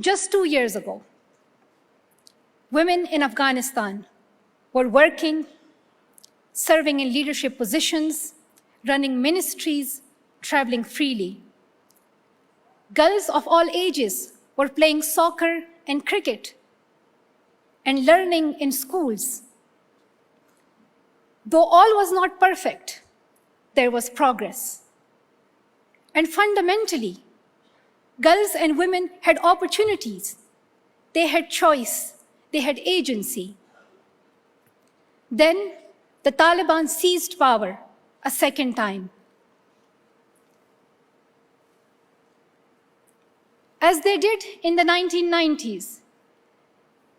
Just 2 years ago, women in Afghanistan were working, serving in leadership positions, running ministries, traveling freely. Girls of all ages were playing soccer and cricket and learning in schools. Though all was not perfect, there was progress. And fundamentally, girls and women had opportunities. They had choice. They had agency. Then the Taliban seized power a second time. As they did in the 1990s,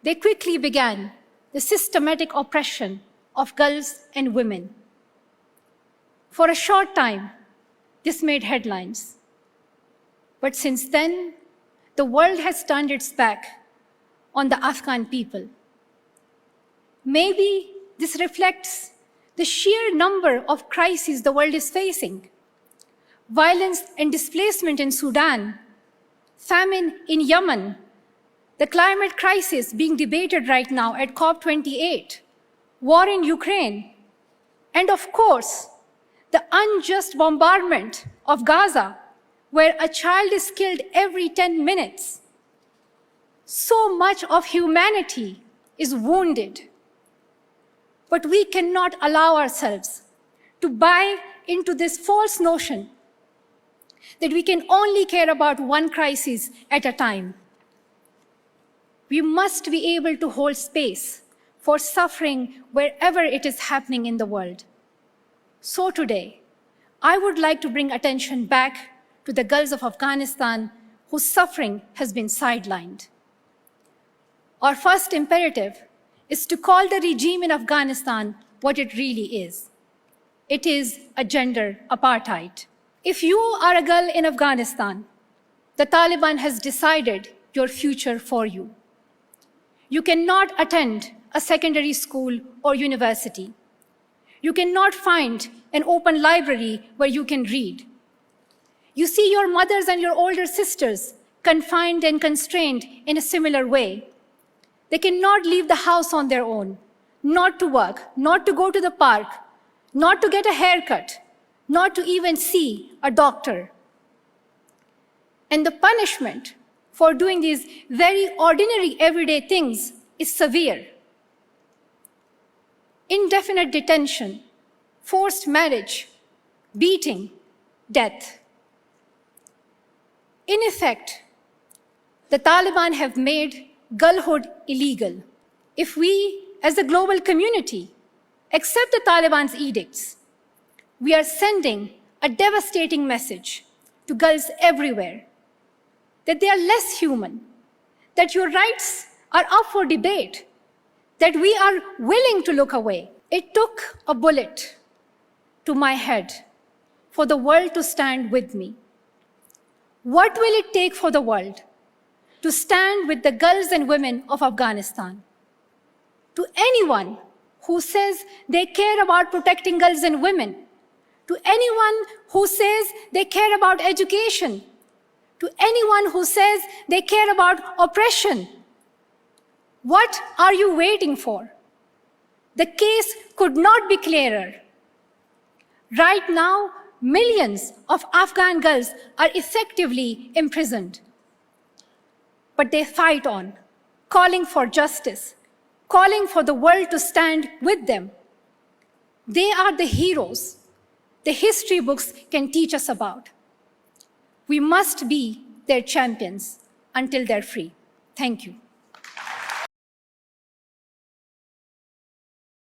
they quickly began the systematic oppression of girls and women. For a short time, this made headlines. But since then, the world has turned its back on the Afghan people. Maybe this reflects the sheer number of crises the world is facing. Violence and displacement in Sudan, famine in Yemen, the climate crisis being debated right now at COP28, war in Ukraine, and of course, the unjust bombardment of Gaza, where a child is killed every 10 minutes. So much of humanity is wounded. But we cannot allow ourselves to buy into this false notion that we can only care about one crisis at a time. We must be able to hold space for suffering wherever it is happening in the world. So today, I would like to bring attention back to the girls of Afghanistan whose suffering has been sidelined. Our first imperative is to call the regime in Afghanistan what it really is. It is a gender apartheid. If you are a girl in Afghanistan, the Taliban has decided your future for you. You cannot attend a secondary school or university. You cannot find an open library where you can read. You see your mothers and your older sisters confined and constrained in a similar way. They cannot leave the house on their own, not to work, not to go to the park, not to get a haircut, not to even see a doctor. And the punishment for doing these very ordinary everyday things is severe. Indefinite detention, forced marriage, beating, death. In effect, the Taliban have made girlhood illegal. If we, as a global community, accept the Taliban's edicts, we are sending a devastating message to girls everywhere that they are less human, that your rights are up for debate, that we are willing to look away. It took a bullet to my head for the world to stand with me. What will it take for the world to stand with the girls and women of Afghanistan? To anyone who says they care about protecting girls and women, to anyone who says they care about education, to anyone who says they care about oppression, what are you waiting for? The case could not be clearer. Right now, millions of Afghan girls are effectively imprisoned. But they fight on, calling for justice, calling for the world to stand with them. They are the heroes the history books can teach us about. We must be their champions until they're free. Thank you.